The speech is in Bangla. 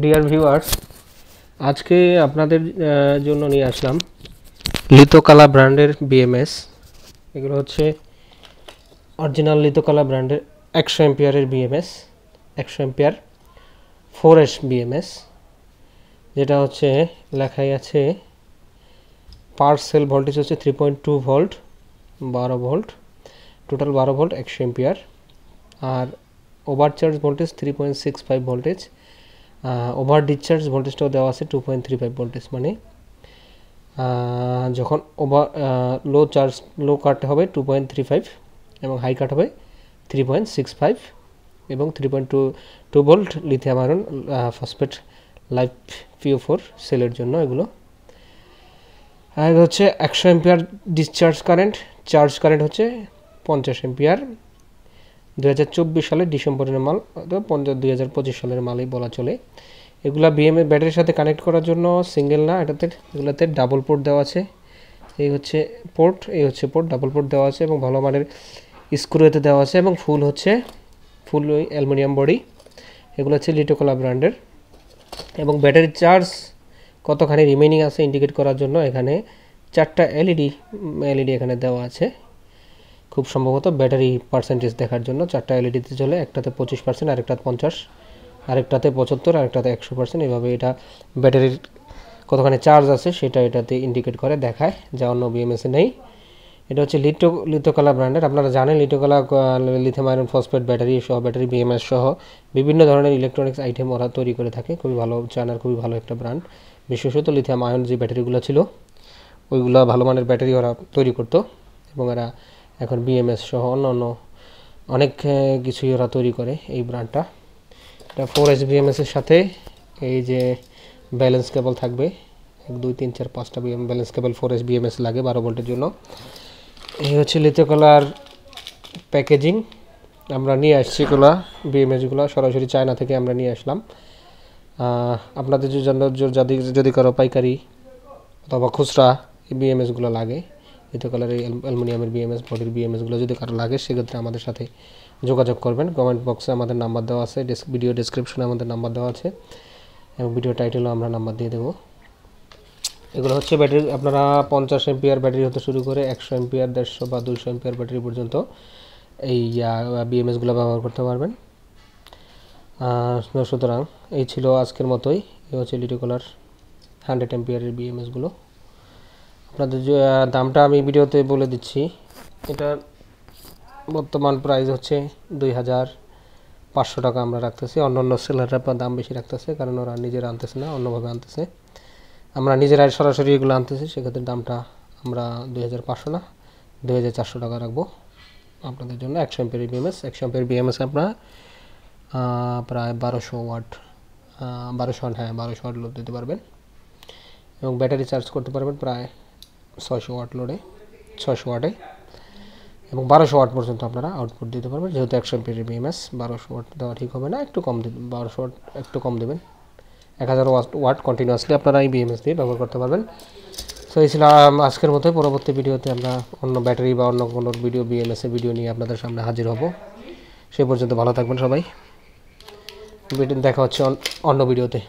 ডিয়ার ভিউয়ার্স, আজকে আপনাদের জন্য নিয়ে আসলাম লিথোকালা ব্র্যান্ডের বিএমএস। এগুলো হচ্ছে অরিজিনাল লিথোকালা ব্র্যান্ডের 100 এম্পিয়ারের বিএমএস, 100 এম্পিয়ার 4S বিএমএস, যেটা হচ্ছে লেখাই আছে পার সেল ভোল্টেজ হচ্ছে 3.2 volt, 12 volt, total 12 volt 100 ampere. আর overcharge voltage 3.65 voltage, over discharge ভোল্টেজটাও দেওয়া আছে 2.35 ভোল্টেজ। মানে যখন লো কাট হবে 2.35 এবং হাই কাট হবে 3.65 এবং 3.2 volt lithium iron phosphate life PO4 সেলের জন্য এগুলো। আর হচ্ছে 100 ampere discharge current, charge current হচ্ছে 50 এম্পিয়ার। 2024 সালের ডিসেম্বরের মাল, অথবা 2025 সালের মালই বলা চলে। এগুলা বিএমএস ব্যাটারির সাথে কানেক্ট করার জন্য সিঙ্গেল না, এগুলাতে ডাবল পোর্ট দেওয়া আছে। এই হচ্ছে পোর্ট, এই হচ্ছে পোর্ট, ডাবল পোর্ট দেওয়া আছে এবং ভালো মানের স্ক্রুতে দেওয়া আছে এবং ফুল ওই অ্যালুমিনিয়াম বডি। এগুলো হচ্ছে লিথোকালা ব্র্যান্ডের। এবং ব্যাটারির চার্জ কতখানি রিমেইনিং আছে ইন্ডিকেট করার জন্য এখানে 4টা এলইডি এখানে দেওয়া আছে। খুব সম্ভবত ব্যাটারি পার্সেন্টেজ দেখার জন্য 4টা এলইডিতে চলে, একটাতে 25%, আরেকটাতে 50, আরেকটাতে 75, আরেকটাতে 100%। এইভাবে এটা ব্যাটারির কতখানি চার্জ আছে সেটা এটাতে ইন্ডিকেট করে দেখায়, যা অন্য বিএমএসে নেই। এটা হচ্ছে লিথোকালা ব্র্যান্ডের। আপনারা জানেন লিথোকালা লিথিয়াম আয়রন ফসফেট ব্যাটারি সহ, ব্যাটারি বিএমএস সহ বিভিন্ন ধরনের ইলেকট্রনিক্স আইটেম ওরা তৈরি করে থাকে। খুবই ভালো, চায়নার খুবই ভালো একটা ব্র্যান্ড। বিশেষত লিথিয়াম আয়ন যে ব্যাটারিগুলো ছিল ওইগুলো ভালো মানের ব্যাটারি ওরা তৈরি করতো এবং এরা এখন বিএমএস সহ অন্য অনেক কিছুই ওরা তৈরি করে এই ব্র্যান্ডটা। এটা 4S বিএমএসের সাথে এই যে ব্যালেন্স কেবল থাকবে, 1 2 3 4 5টা ব্যালেন্স কেবল 4S বিএমএস লাগে 12 ভোল্টের জন্য। এই হচ্ছে লিথোকালার প্যাকেজিং। আমরা নিয়ে আসছি এগুলো বিএমএসগুলো সরাসরি চায়না থেকে আমরা নিয়ে আসলাম। আপনাদের যদি কারো পাইকারি অথবা খুচরা এই বিএমএসগুলো লাগে, লিথোকালার এই অ্যালুমিনিয়ামের বিএমএস বডির বিএমএসগুলো যদি কারো লাগে, সেক্ষেত্রে আমাদের সাথে যোগাযোগ করবেন। কমেন্ট বক্সে আমাদের নাম্বার দেওয়া আছে, ভিডিও ডেসক্রিপশনে আমাদের নাম্বার দেওয়া আছে এবং ভিডিও টাইটেলও আমরা নাম্বার দিয়ে দেবো। এগুলো হচ্ছে ব্যাটারি, আপনারা 50 এম্পিয়ার ব্যাটারি হতে শুরু করে 100 এম্পিয়ার, 150 বা 200 এম্পিয়ার ব্যাটারি পর্যন্ত এই বিএমএসগুলো ব্যবহার করতে পারবেন। সুতরাং এই ছিল আজকের মতোই। এই হচ্ছে লিথোকালার 100 এম্পিয়ারের বিএমএসগুলো। আপনাদের দামটা আমি ভিডিওতে বলে দিচ্ছি। এটার বর্তমান প্রাইস হচ্ছে 2500 টাকা আমরা রাখতেছি। অন্য সেলাররা দাম বেশি রাখতেছে, কারণ ওরা নিজেরা আনতেছে না, অন্যভাবে আনতেছে। আমরা নিজেরাই সরাসরি এগুলো আনতেছি, সেক্ষেত্রে দামটা আমরা 2500 না 2400 টাকা রাখবো আপনাদের জন্য। 100 এম্পিয়ার বিএমএস, 100 এম্পিয়ার বিএমএস আপনার প্রায় 1200 ওয়াট, 1200 ওয়াট লোড দিতে পারবেন এবং ব্যাটারি চার্জ করতে পারবেন প্রায় 600 ওয়াট লোডে, 600 ওয়াটে এবং 1200 ওয়াট পর্যন্ত আপনারা আউটপুট দিতে পারবেন। যেহেতু 100 এম্পিয়ার বিএমএস 1200 ওয়াট দেওয়া ঠিক হবে না, একটু কম দেবেন, 1200 ওয়াট একটু কম দেবেন। 1000 ওয়াট কন্টিনিউয়াসলি আপনারা এই বিএমএস দিয়ে ব্যবহার করতে পারবেন। তো এই ছিল আজকের মতো। পরবর্তী ভিডিওতে আমরা অন্য ব্যাটারি বা অন্য কোনো বিএমএসের ভিডিও নিয়ে আপনাদের সামনে হাজির হব। সে পর্যন্ত ভালো থাকবেন সবাই। দেখা হচ্ছে অন্য ভিডিওতে।